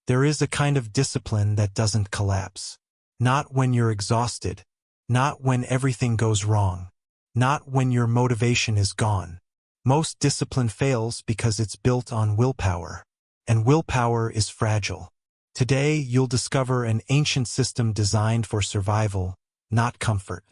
There is a kind of discipline that doesn't collapse. Not when you're exhausted. Not when everything goes wrong. Not when your motivation is gone. Most discipline fails because it's built on willpower. And willpower is fragile. Today, you'll discover an ancient system designed for survival, not comfort.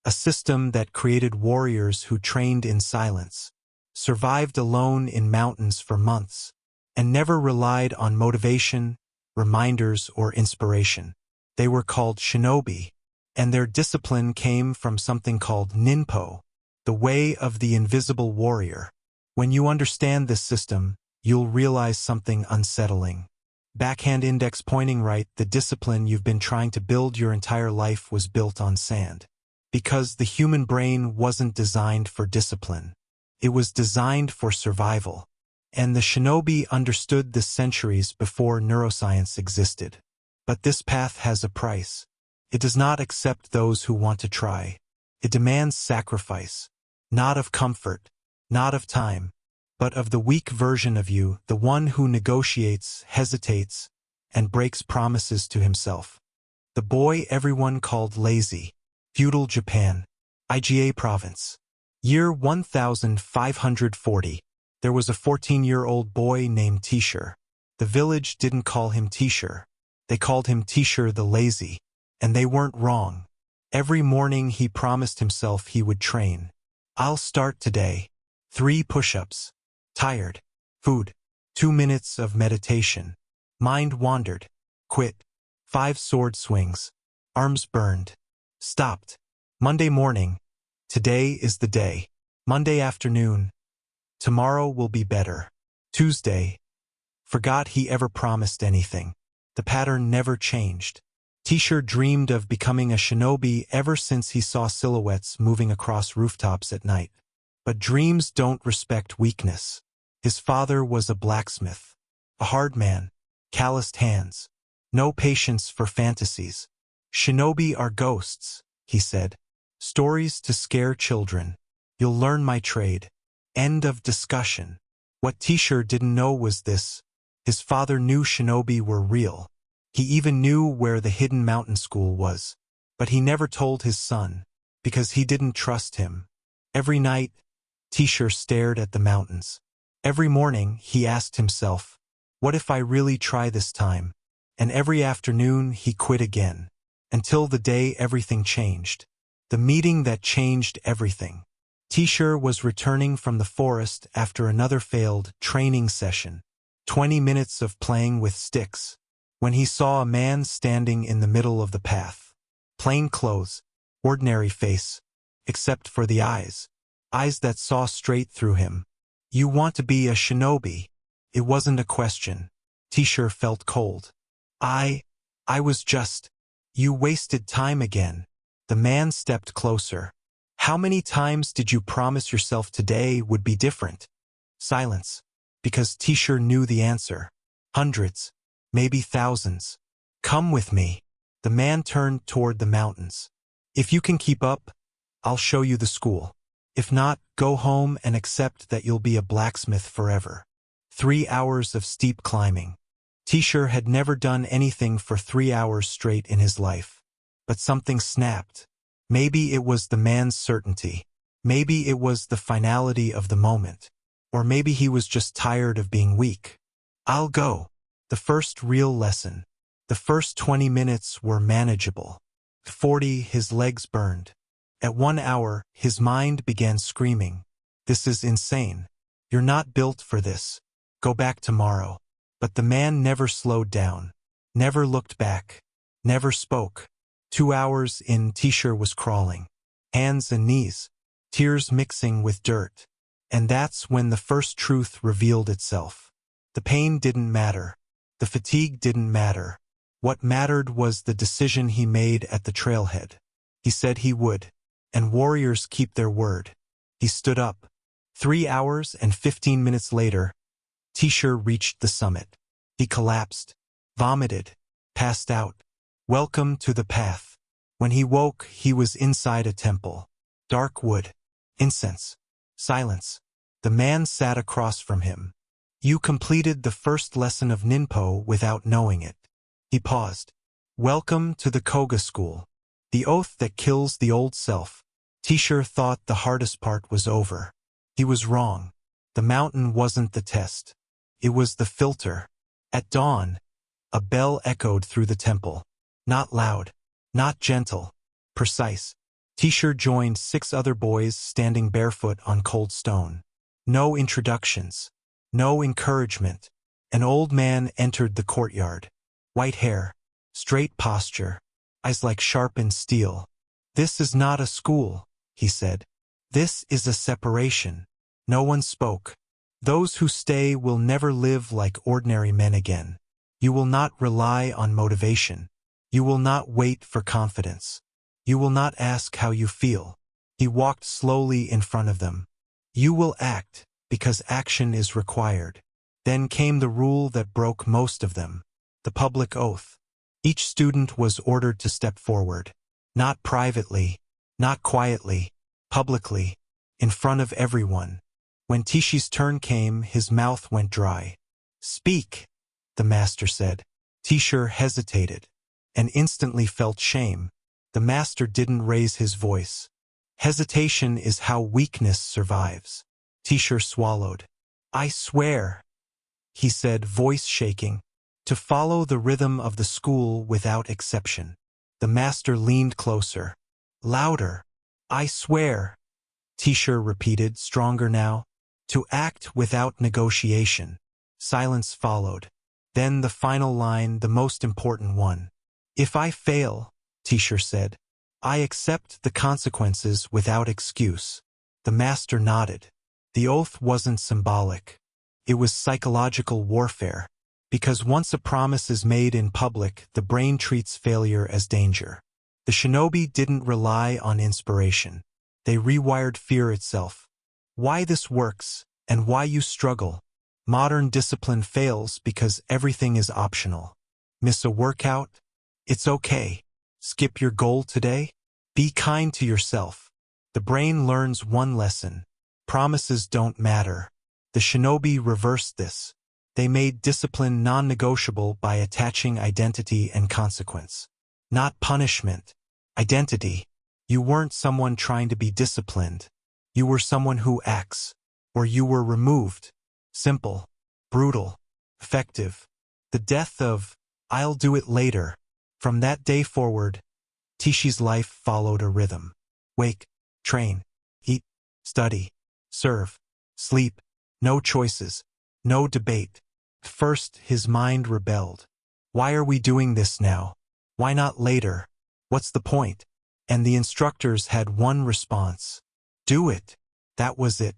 A system that created warriors who trained in silence, survived alone in mountains for months, and never relied on motivation, reminders, or inspiration. They were called shinobi, and their discipline came from something called Ninpō, the way of the invisible warrior. When you understand this system, you'll realize something unsettling. Backhand index pointing right, the discipline you've been trying to build your entire life was built on sand. Because the human brain wasn't designed for discipline. It was designed for survival. And the shinobi understood this centuries before neuroscience existed. But this path has a price. It does not accept those who want to try. It demands sacrifice. Not of comfort, not of time, but of the weak version of you, the one who negotiates, hesitates, and breaks promises to himself. The boy everyone called lazy. Feudal Japan. Iga Province. Year 1540. There was a 14-year-old boy named Teacher. The village didn't call him Teacher. They called him Teacher the Lazy. And they weren't wrong. Every morning he promised himself he would train. I'll start today. 3 push-ups. Tired. Food. 2 minutes of meditation. Mind wandered. Quit. 5 sword swings. Arms burned. Stopped. Monday morning. Today is the day. Monday afternoon. Tomorrow will be better. Tuesday. Forgot he ever promised anything. The pattern never changed. Teacher dreamed of becoming a shinobi ever since he saw silhouettes moving across rooftops at night. But dreams don't respect weakness. His father was a blacksmith. A hard man. Calloused hands. No patience for fantasies. Shinobi are ghosts, he said. Stories to scare children. You'll learn my trade. End of discussion. What Teacher didn't know was this. His father knew shinobi were real. He even knew where the hidden mountain school was. But he never told his son, because he didn't trust him. Every night, Teacher stared at the mountains. Every morning, he asked himself, what if I really try this time? And every afternoon, he quit again. Until the day everything changed. The meeting that changed everything. Teacher was returning from the forest after another failed training session. 20 minutes of playing with sticks. When he saw a man standing in the middle of the path. Plain clothes, ordinary face, except for the eyes. Eyes that saw straight through him. You want to be a shinobi? It wasn't a question. Teacher felt cold. I was just... You wasted time again. The man stepped closer. How many times did you promise yourself today would be different? Silence. Because Teacher knew the answer. Hundreds. Maybe thousands. Come with me. The man turned toward the mountains. If you can keep up, I'll show you the school. If not, go home and accept that you'll be a blacksmith forever. 3 hours of steep climbing. Teacher had never done anything for 3 hours straight in his life. But something snapped. Maybe it was the man's certainty. Maybe it was the finality of the moment. Or maybe he was just tired of being weak. I'll go. The first real lesson. The first 20 minutes were manageable. 40, his legs burned. At 1 hour, his mind began screaming. This is insane. You're not built for this. Go back tomorrow. But the man never slowed down. Never looked back. Never spoke. 2 hours in, Teacher was crawling. Hands and knees. Tears mixing with dirt. And that's when the first truth revealed itself. The pain didn't matter. The fatigue didn't matter. What mattered was the decision he made at the trailhead. He said he would. And warriors keep their word. He stood up. 3 hours and 15 minutes later, Teacher reached the summit. He collapsed, vomited, passed out. Welcome to the path. When he woke, he was inside a temple. Dark wood, incense, silence. The man sat across from him. You completed the first lesson of Ninpō without knowing it. He paused. Welcome to the Koga school. The oath that kills the old self. Teacher thought the hardest part was over. He was wrong. The mountain wasn't the test. It was the filter. At dawn, a bell echoed through the temple. Not loud, not gentle, precise. Teacher joined 6 other boys standing barefoot on cold stone. No introductions. No encouragement. An old man entered the courtyard. White hair, straight posture, eyes like sharpened steel. This is not a school, he said. This is a separation. No one spoke. Those who stay will never live like ordinary men again. You will not rely on motivation. You will not wait for confidence. You will not ask how you feel. He walked slowly in front of them. You will act, because action is required. Then came the rule that broke most of them, the public oath. Each student was ordered to step forward, not privately, not quietly, publicly, in front of everyone. When Tishi's turn came, his mouth went dry. Speak, the master said. Tisha hesitated, and instantly felt shame. The master didn't raise his voice. Hesitation is how weakness survives. Tisha swallowed. I swear, he said, voice shaking, to follow the rhythm of the school without exception. The master leaned closer. Louder. I swear, Tisha repeated, stronger now. To act without negotiation. Silence followed. Then the final line, the most important one. If I fail, Tisha said, I accept the consequences without excuse. The master nodded. The oath wasn't symbolic. It was psychological warfare. Because once a promise is made in public, the brain treats failure as danger. The shinobi didn't rely on inspiration. They rewired fear itself. Why this works, and why you struggle. Modern discipline fails because everything is optional. Miss a workout? It's okay. Skip your goal today? Be kind to yourself. The brain learns one lesson. Promises don't matter. The shinobi reversed this. They made discipline non-negotiable by attaching identity and consequence. Not punishment. Identity. You weren't someone trying to be disciplined. You were someone who acts. Or you were removed. Simple. Brutal. Effective. The death of, I'll do it later. From that day forward, Tishi's life followed a rhythm. Wake. Train. Eat. Study. Serve. Sleep. No choices. No debate. First, his mind rebelled. Why are we doing this now? Why not later? What's the point? And the instructors had one response. Do it. That was it.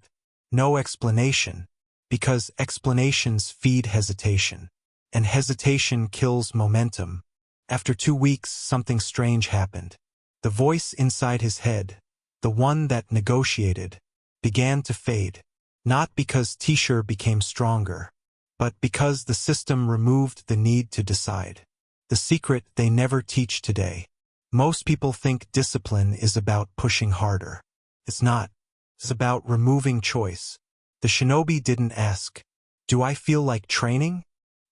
No explanation. Because explanations feed hesitation. And hesitation kills momentum. After 2 weeks, something strange happened. The voice inside his head, the one that negotiated, began to fade. Not because Tisha became stronger, but because the system removed the need to decide. The secret they never teach today. Most people think discipline is about pushing harder. It's not. It's about removing choice. The shinobi didn't ask, do I feel like training?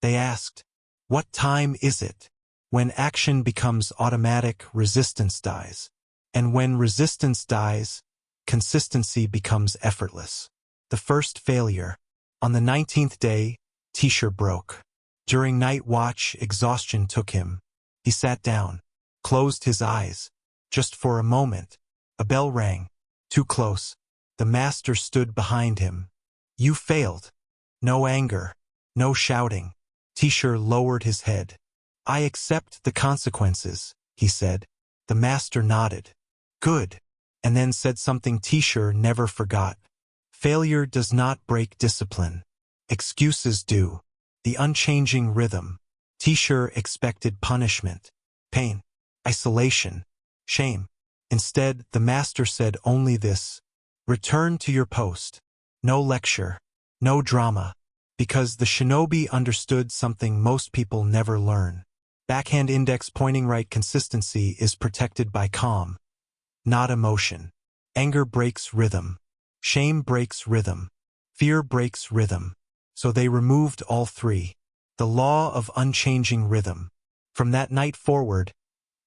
They asked, what time is it? When action becomes automatic, resistance dies. And when resistance dies, consistency becomes effortless. The first failure. On the 19th day, Tisha broke. During night watch, exhaustion took him. He sat down, closed his eyes. Just for a moment, a bell rang. Too close. The master stood behind him. You failed. No anger. No shouting. Tisha lowered his head. I accept the consequences, he said. The master nodded. Good. And then said something Tisha never forgot. Failure does not break discipline. Excuses do. The unchanging rhythm. Tisha expected punishment, pain, isolation, shame. Instead, the master said only this. Return to your post. No lecture. No drama. Because the shinobi understood something most people never learn. Backhand index pointing right. Consistency is protected by calm, not emotion. Anger breaks rhythm. Shame breaks rhythm. Fear breaks rhythm. So they removed all three. The law of unchanging rhythm. From that night forward,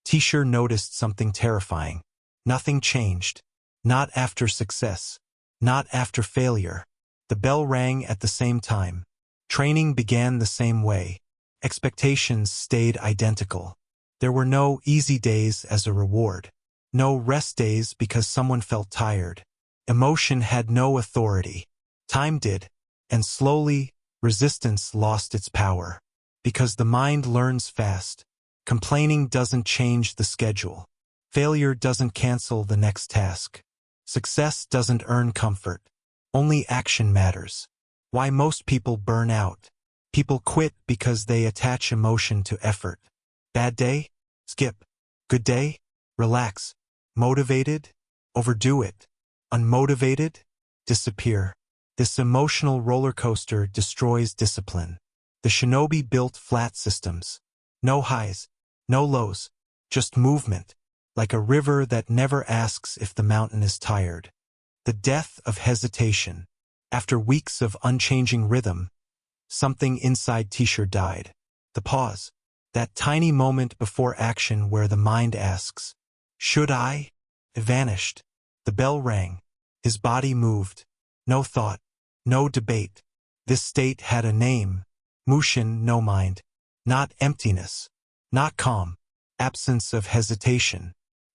Teacher noticed something terrifying. Nothing changed. Not after success. Not after failure. The bell rang at the same time. Training began the same way. Expectations stayed identical. There were no easy days as a reward. No rest days because someone felt tired. Emotion had no authority. Time did. And slowly, resistance lost its power. Because the mind learns fast. Complaining doesn't change the schedule. Failure doesn't cancel the next task. Success doesn't earn comfort. Only action matters. Why most people burn out. People quit because they attach emotion to effort. Bad day? Skip. Good day? Relax. Motivated? Overdo it. Unmotivated? Disappear. This emotional roller coaster destroys discipline. The shinobi built flat systems. No highs, no lows, just movement, like a river that never asks if the mountain is tired. The death of hesitation. After weeks of unchanging rhythm, something inside Teacher died. The pause. That tiny moment before action where the mind asks, should I? It vanished. The bell rang. His body moved. No thought. No debate. This state had a name. Mushin no mind. Not emptiness. Not calm. Absence of hesitation.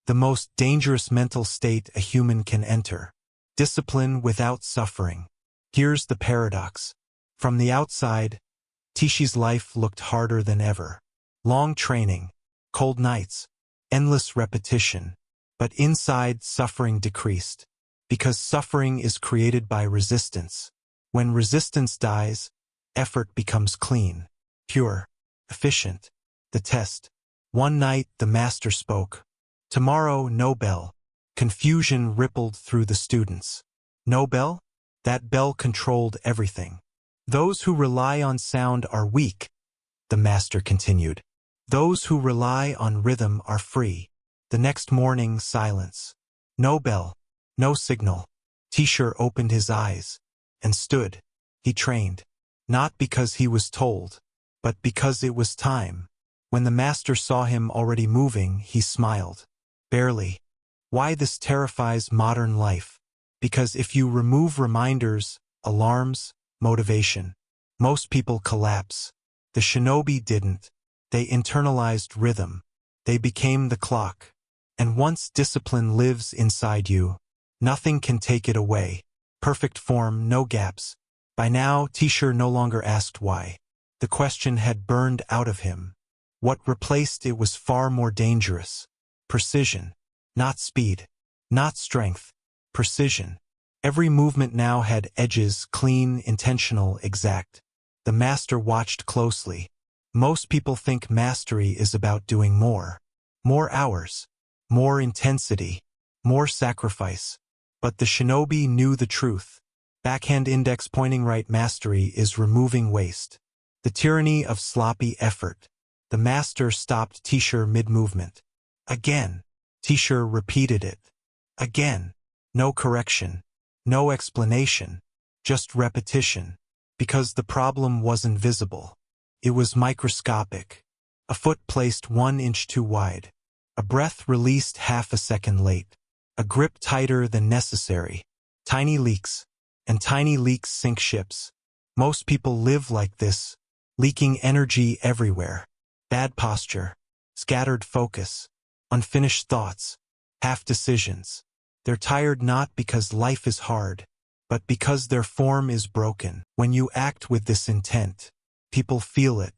The most dangerous mental state a human can enter. Discipline without suffering. Here's the paradox. From the outside, Tishi's life looked harder than ever. Long training, cold nights, endless repetition. But inside, suffering decreased. Because suffering is created by resistance. When resistance dies, effort becomes clean, pure, efficient. The test. One night the master spoke. Tomorrow, no bell. Confusion rippled through the students. No bell? That bell controlled everything. Those who rely on sound are weak, the master continued. Those who rely on rhythm are free. The next morning, silence. No bell. No signal. Teacher opened his eyes and stood. He trained. Not because he was told, but because it was time. When the master saw him already moving, he smiled. Barely. Why this terrifies modern life? Because if you remove reminders, alarms, motivation, most people collapse. The shinobi didn't. They internalized rhythm. They became the clock. And once discipline lives inside you, nothing can take it away. Perfect form, no gaps. By now, Teacher no longer asked why. The question had burned out of him. What replaced it was far more dangerous. Precision. Not speed. Not strength. Precision. Every movement now had edges, clean, intentional, exact. The master watched closely. Most people think mastery is about doing more. More hours. More intensity. More sacrifice. But the shinobi knew the truth. Backhand index pointing right mastery is removing waste. The tyranny of sloppy effort. The master stopped Teacher mid-movement. Again. Teacher repeated it. Again. No correction. No explanation. Just repetition. Because the problem wasn't visible. It was microscopic. A foot placed 1 inch too wide. A breath released half a second late. A grip tighter than necessary. Tiny leaks. And tiny leaks sink ships. Most people live like this, leaking energy everywhere. Bad posture. Scattered focus. Unfinished thoughts. Half decisions. They're tired not because life is hard, but because their form is broken. When you act with this intent, people feel it.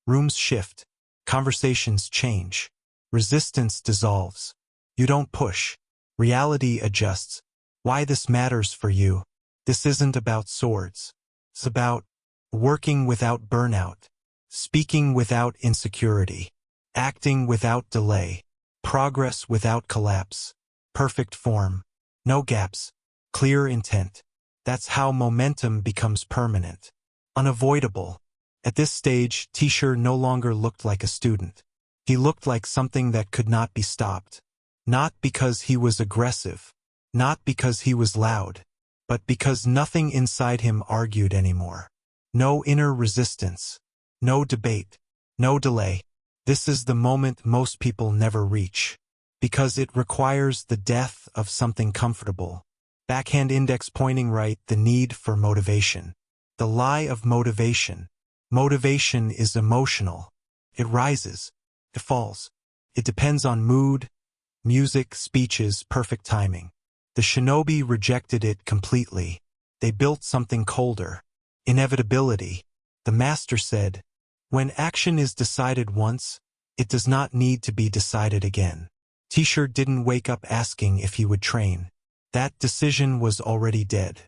Rooms shift. Conversations change. Resistance dissolves. You don't push. Reality adjusts. Why this matters for you? This isn't about swords. It's about working without burnout, speaking without insecurity, acting without delay, progress without collapse, perfect form, no gaps, clear intent. That's how momentum becomes permanent, unavoidable. At this stage, Teacher no longer looked like a student. He looked like something that could not be stopped. Not because he was aggressive, not because he was loud, but because nothing inside him argued anymore. No inner resistance. No debate. No delay. This is the moment most people never reach, because it requires the death of something comfortable. Backhand index pointing right, the need for motivation. The lie of motivation. Motivation is emotional. It rises. It falls. It depends on mood, music, speeches, perfect timing. The shinobi rejected it completely. They built something colder. Inevitability. The master said, when action is decided once, it does not need to be decided again. Teacher didn't wake up asking if he would train. That decision was already dead.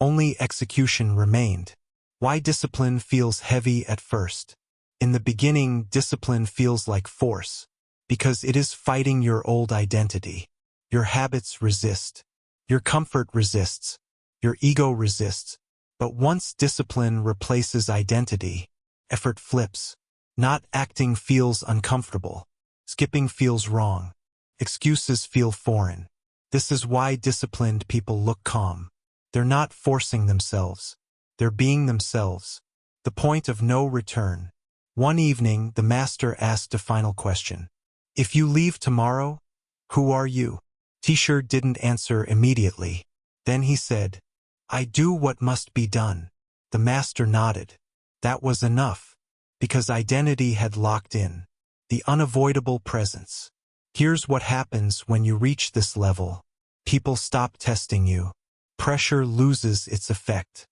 Only execution remained. Why discipline feels heavy at first. In the beginning, discipline feels like force, because it is fighting your old identity. Your habits resist. Your comfort resists. Your ego resists. But once discipline replaces identity, effort flips. Not acting feels uncomfortable. Skipping feels wrong. Excuses feel foreign. This is why disciplined people look calm. They're not forcing themselves. They're being themselves. The point of no return. One evening, the master asked a final question. If you leave tomorrow, who are you? Teacher didn't answer immediately. Then he said, I do what must be done. The master nodded. That was enough, because identity had locked in. The unavoidable presence. Here's what happens when you reach this level. People stop testing you. Pressure loses its effect.